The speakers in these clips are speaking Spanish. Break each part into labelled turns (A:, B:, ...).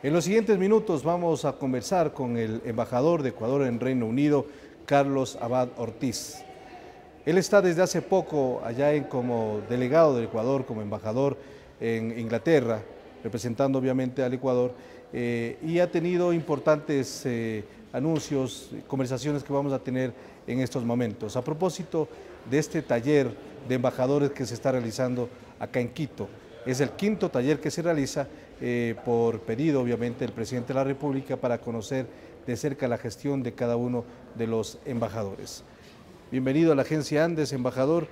A: En los siguientes minutos vamos a conversar con el embajador de Ecuador en Reino Unido, Carlos Abad Ortiz. Él está desde hace poco allá como delegado del Ecuador, como embajador en Inglaterra, representando obviamente al Ecuador, y ha tenido importantes anuncios, conversaciones que vamos a tener en estos momentos. A propósito de este taller de embajadores que se está realizando acá en Quito. Es el quinto taller que se realiza por pedido, obviamente, del presidente de la República para conocer de cerca la gestión de cada uno de los embajadores. Bienvenido a la agencia Andes, embajador.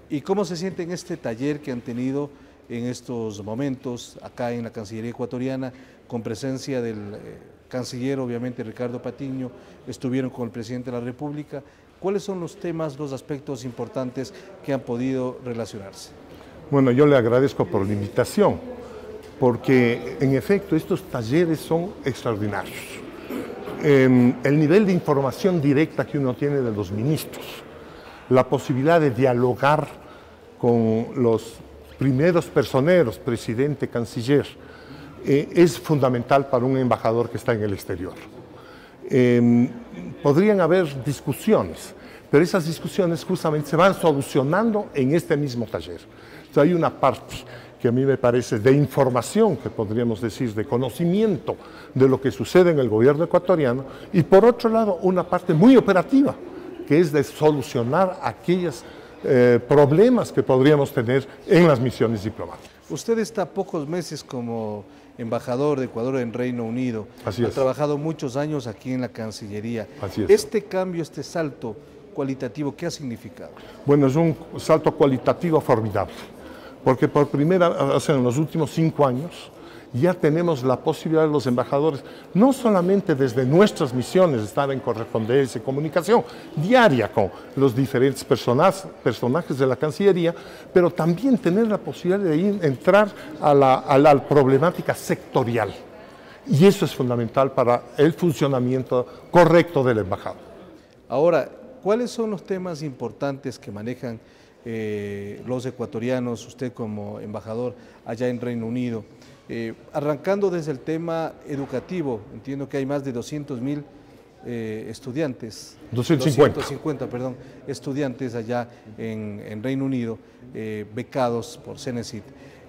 A: ¿Y cómo se siente en este taller que han tenido en estos momentos acá en la Cancillería ecuatoriana, con presencia del canciller, obviamente, Ricardo Patiño? Estuvieron con el presidente de la República. ¿Cuáles son los temas, los aspectos importantes que han podido relacionarse?
B: Bueno, yo le agradezco por la invitación, porque en efecto estos talleres son extraordinarios. El nivel de información directa que uno tiene de los ministros, la posibilidad de dialogar con los primeros personeros, presidente, canciller, es fundamental para un embajador que está en el exterior. Podrían haber discusiones, pero esas discusiones justamente se van solucionando en este mismo taller. Entonces, hay una parte que a mí me parece de información, que podríamos decir de conocimiento de lo que sucede en el gobierno ecuatoriano, y por otro lado una parte muy operativa, que es de solucionar aquellos problemas que podríamos tener en las misiones diplomáticas.
A: Usted está a pocos meses como embajador de Ecuador en Reino Unido.
B: Así es.
A: Ha trabajado muchos años aquí en la Cancillería.
B: Así es.
A: Este cambio, este salto cualitativo, ¿qué ha significado?
B: Bueno, es un salto cualitativo formidable, porque por primera vez en los últimos 5 años ya tenemos la posibilidad de los embajadores, no solamente desde nuestras misiones, estar en correspondencia y comunicación diaria con los diferentes personajes de la Cancillería, pero también tener la posibilidad de entrar a la problemática sectorial. Y eso es fundamental para el funcionamiento correcto del embajador.
A: Ahora, ¿cuáles son los temas importantes que manejan los ecuatorianos, usted como embajador allá en Reino Unido? Arrancando desde el tema educativo, entiendo que hay más de 200.000 estudiantes. 250, perdón, estudiantes allá en Reino Unido, becados por CENESID.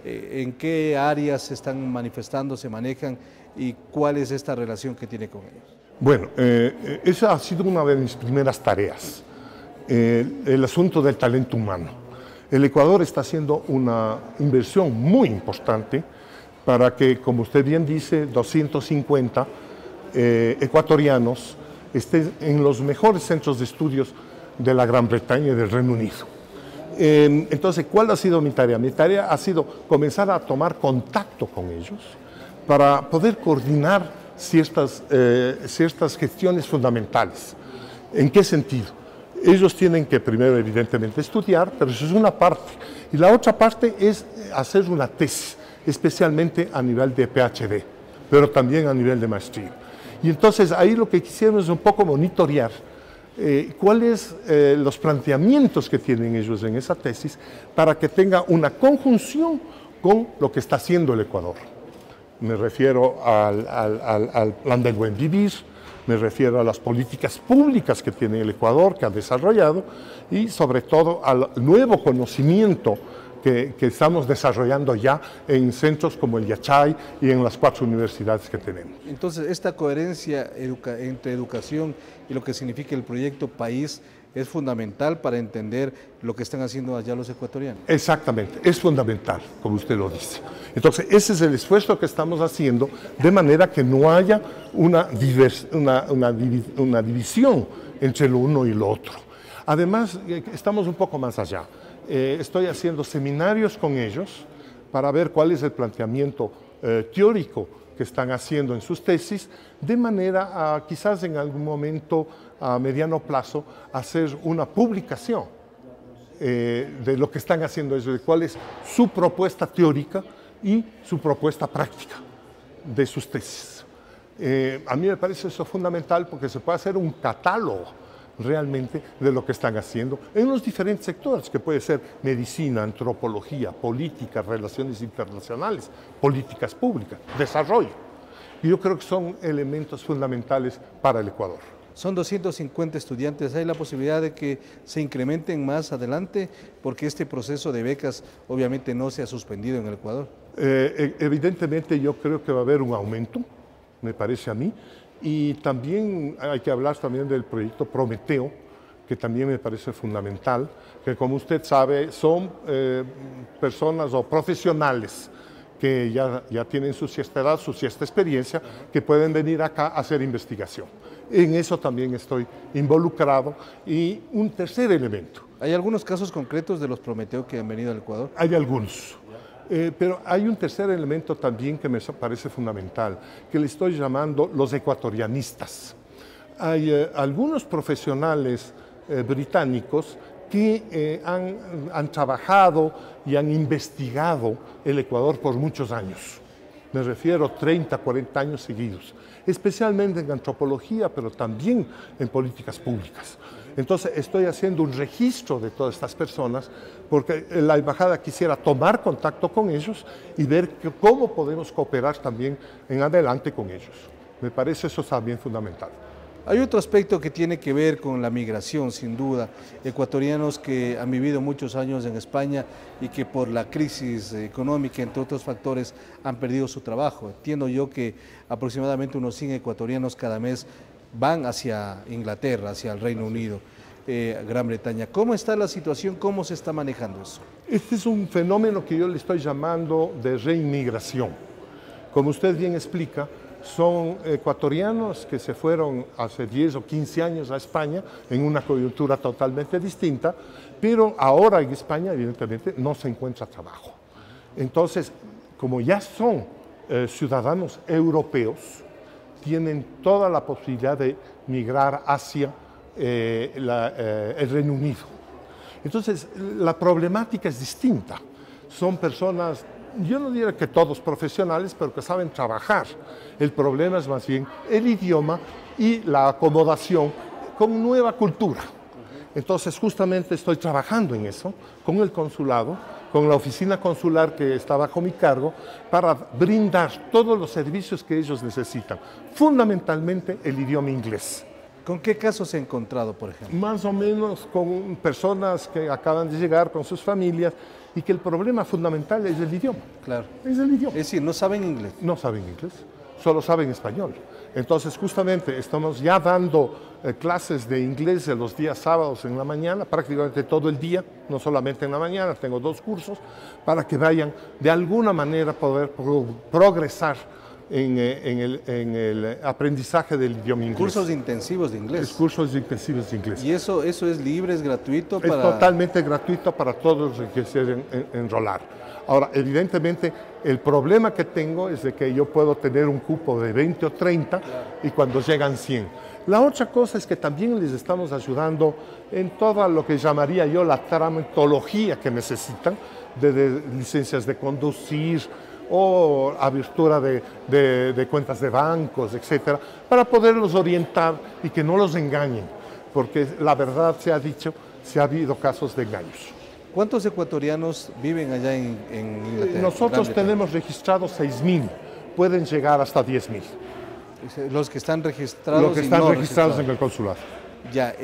A: ¿En qué áreas se están manifestando, se manejan y cuál es esta relación que tiene con ellos?
B: Bueno, esa ha sido una de mis primeras tareas, el asunto del talento humano. El Ecuador está haciendo una inversión muy importante para que, como usted bien dice, 250 ecuatorianos estén en los mejores centros de estudios de la Gran Bretaña y del Reino Unido. Entonces, ¿cuál ha sido mi tarea? Mi tarea ha sido comenzar a tomar contacto con ellos para poder coordinar ciertas gestiones fundamentales. ¿En qué sentido? Ellos tienen que primero, evidentemente, estudiar, pero eso es una parte. Y la otra parte es hacer una tesis, especialmente a nivel de PhD, pero también a nivel de maestría. Y entonces ahí lo que quisiéramos es un poco monitorear cuáles los planteamientos que tienen ellos en esa tesis para que tenga una conjunción con lo que está haciendo el Ecuador. Me refiero al plan del buen vivir, me refiero a las políticas públicas que tiene el Ecuador, que ha desarrollado, y sobre todo al nuevo conocimiento que estamos desarrollando ya en centros como el Yachay y en las 4 universidades que tenemos.
A: Entonces, esta coherencia entre educación y lo que significa el proyecto país es fundamental para entender lo que están haciendo allá los ecuatorianos.
B: Exactamente, es fundamental, como usted lo dice. Entonces, ese es el esfuerzo que estamos haciendo, de manera que no haya una división entre lo uno y lo otro. Además, estamos un poco más allá. Estoy haciendo seminarios con ellos para ver cuál es el planteamiento teórico que están haciendo en sus tesis, de manera a quizás en algún momento a mediano plazo hacer una publicación de lo que están haciendo ellos, de cuál es su propuesta teórica y su propuesta práctica de sus tesis. A mí me parece eso fundamental porque se puede hacer un catálogo realmente de lo que están haciendo en los diferentes sectores, que puede ser medicina, antropología, política, relaciones internacionales, políticas públicas, desarrollo. Y yo creo que son elementos fundamentales para el Ecuador.
A: Son 250 estudiantes. ¿Hay la posibilidad de que se incrementen más adelante? Porque este proceso de becas obviamente no se ha suspendido en el Ecuador.
B: Evidentemente yo creo que va a haber un aumento, me parece a mí, y también hay que hablar también del proyecto Prometeo, que también me parece fundamental, que como usted sabe son personas o profesionales que ya tienen su cierta edad, su cierta experiencia, que pueden venir acá a hacer investigación. En eso también estoy involucrado. Y un tercer elemento.
A: ¿Hay algunos casos concretos de los Prometeo que han venido al Ecuador?
B: Hay algunos. Pero hay un tercer elemento también que me parece fundamental, que le estoy llamando los ecuatorianistas. Hay algunos profesionales británicos que han trabajado y han investigado el Ecuador por muchos años. Me refiero a 30, 40 años seguidos, especialmente en antropología, pero también en políticas públicas. Entonces estoy haciendo un registro de todas estas personas porque la embajada quisiera tomar contacto con ellos y ver cómo podemos cooperar también en adelante con ellos. Me parece eso también fundamental.
A: Hay otro aspecto que tiene que ver con la migración, sin duda. Ecuatorianos que han vivido muchos años en España y que por la crisis económica, entre otros factores, han perdido su trabajo. Entiendo yo que aproximadamente unos 100 ecuatorianos cada mes van hacia Inglaterra, hacia el Reino Unido, Gran Bretaña. ¿Cómo está la situación? ¿Cómo se está manejando eso?
B: Este es un fenómeno que yo le estoy llamando de reinmigración. Como usted bien explica, son ecuatorianos que se fueron hace 10 o 15 años a España en una coyuntura totalmente distinta, pero ahora en España evidentemente no se encuentra trabajo. Entonces, como ya son ciudadanos europeos, tienen toda la posibilidad de migrar hacia el Reino Unido. Entonces, la problemática es distinta. Son personas, yo no diría que todos profesionales, pero que saben trabajar. El problema es más bien el idioma y la acomodación con nueva cultura. Entonces, justamente estoy trabajando en eso, con el consulado, con la oficina consular que está bajo mi cargo, para brindar todos los servicios que ellos necesitan, fundamentalmente el idioma inglés.
A: ¿Con qué casos se ha encontrado, por ejemplo?
B: Más o menos con personas que acaban de llegar con sus familias y que el problema fundamental es el idioma.
A: Claro.
B: Es el idioma.
A: Es decir, no saben inglés.
B: No saben inglés, solo saben español. Entonces, justamente, estamos ya dando clases de inglés en los días sábados en la mañana, prácticamente todo el día, no solamente en la mañana, tengo 2 cursos, para que vayan de alguna manera poder progresar en el aprendizaje del idioma inglés.
A: Cursos intensivos de inglés.
B: Cursos intensivos de inglés.
A: ¿Y eso es libre, es gratuito?
B: Es totalmente gratuito para todos los que quieran enrolar. Ahora, evidentemente, el problema que tengo es de que yo puedo tener un cupo de 20 o 30 y cuando llegan 100. La otra cosa es que también les estamos ayudando en todo lo que llamaría yo la tramitología que necesitan, de licencias de conducir o abertura de cuentas de bancos, etcétera, para poderlos orientar y que no los engañen, porque la verdad se ha dicho, se ha habido casos de engaños.
A: ¿Cuántos ecuatorianos viven allá en Inglaterra?
B: Nosotros tenemos registrados 6.000, pueden llegar hasta 10.000.
A: Los que están registrados.
B: Los que están registrados en el consulado.
A: Ya,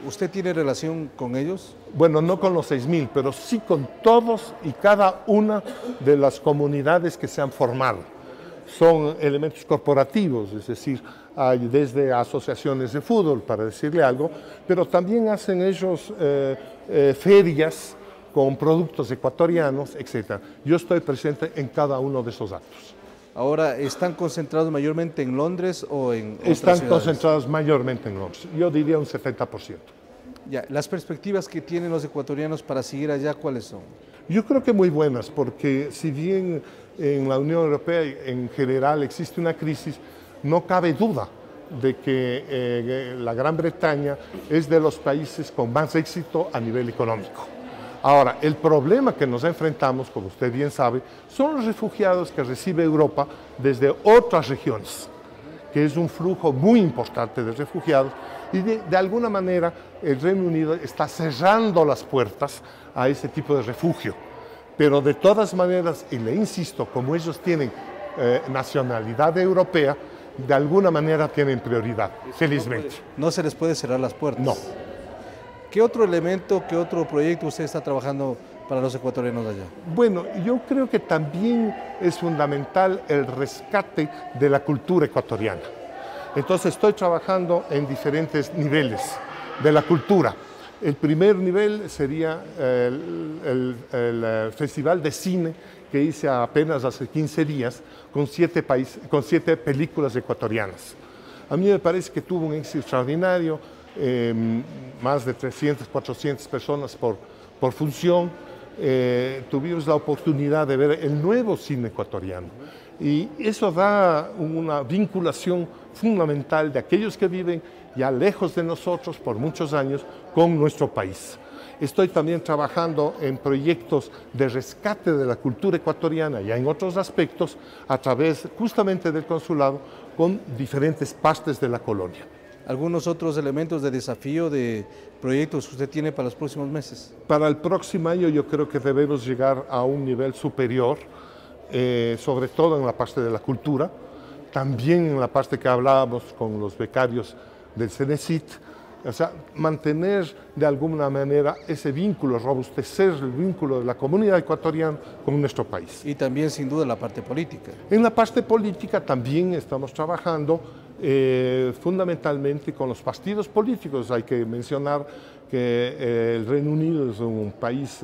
A: ¿usted tiene relación con ellos?
B: Bueno, no con los 6.000, pero sí con todos y cada una de las comunidades que se han formado. Son elementos corporativos, es decir, hay desde asociaciones de fútbol, para decirle algo, pero también hacen ellos ferias con productos ecuatorianos, etc. Yo estoy presente en cada uno de esos actos.
A: Ahora, ¿están concentrados mayormente en Londres o en otras
B: Están
A: ciudades?
B: concentrados mayormente en Londres, yo diría un 70%.
A: Ya, las perspectivas que tienen los ecuatorianos para seguir allá, ¿cuáles son?
B: Yo creo que muy buenas, porque si bien en la Unión Europea en general existe una crisis, no cabe duda de que la Gran Bretaña es de los países con más éxito a nivel económico. Ahora, el problema que nos enfrentamos, como usted bien sabe, son los refugiados que recibe Europa desde otras regiones, que es un flujo muy importante de refugiados y de alguna manera el Reino Unido está cerrando las puertas a ese tipo de refugio. Pero de todas maneras, y le insisto, como ellos tienen nacionalidad europea, de alguna manera tienen prioridad, felizmente.
A: No se les puede cerrar las puertas.
B: No.
A: ¿Qué otro elemento, qué otro proyecto usted está trabajando para los ecuatorianos allá?
B: Bueno, yo creo que también es fundamental el rescate de la cultura ecuatoriana. Entonces estoy trabajando en diferentes niveles de la cultura. El primer nivel sería el Festival de Cine que hice apenas hace 15 días con 7 películas ecuatorianas. A mí me parece que tuvo un éxito extraordinario, más de 300, 400 personas por función. Tuvimos la oportunidad de ver el nuevo cine ecuatoriano y eso da una vinculación fundamental de aquellos que viven ya lejos de nosotros por muchos años con nuestro país. Estoy también trabajando en proyectos de rescate de la cultura ecuatoriana ya en otros aspectos a través justamente del consulado con diferentes partes de la colonia.
A: ¿Algunos otros elementos de desafío de proyectos que usted tiene para los próximos meses?
B: Para el próximo año yo creo que debemos llegar a un nivel superior, sobre todo en la parte de la cultura, también en la parte que hablábamos con los becarios del CENESIT, o sea, mantener de alguna manera ese vínculo, robustecer el vínculo de la comunidad ecuatoriana con nuestro país.
A: Y también sin duda la parte política.
B: En la parte política también estamos trabajando fundamentalmente con los partidos políticos. Hay que mencionar que el Reino Unido es un país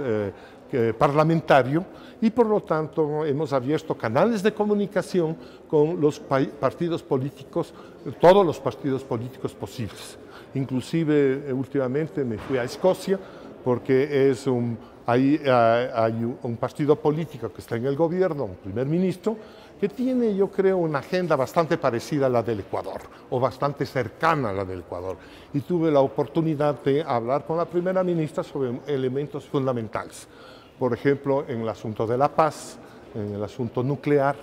B: parlamentario y por lo tanto hemos abierto canales de comunicación con los partidos políticos, todos los partidos políticos posibles. Inclusive últimamente me fui a Escocia porque hay un partido político que está en el gobierno, un primer ministro, que tiene, yo creo, una agenda bastante parecida a la del Ecuador, o bastante cercana a la del Ecuador. Y tuve la oportunidad de hablar con la primera ministra sobre elementos fundamentales. Por ejemplo, en el asunto de la paz, en el asunto nuclear,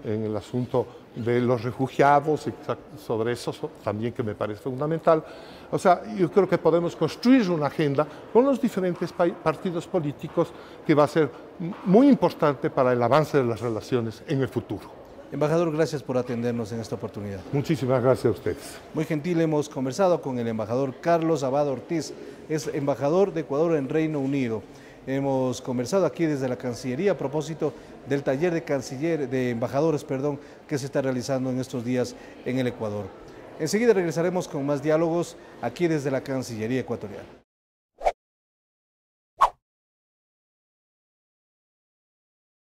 B: en el asunto de los refugiados, y sobre eso también que me parece fundamental. O sea, yo creo que podemos construir una agenda con los diferentes partidos políticos que va a ser muy importante para el avance de las relaciones en el futuro.
A: Embajador, gracias por atendernos en esta oportunidad.
B: Muchísimas gracias a ustedes.
A: Muy gentil, hemos conversado con el embajador Carlos Abad Ortiz, es embajador de Ecuador en Reino Unido. Hemos conversado aquí desde la Cancillería a propósito del taller de embajadores, que se está realizando en estos días en el Ecuador. Enseguida regresaremos con más diálogos aquí desde la Cancillería ecuatoriana.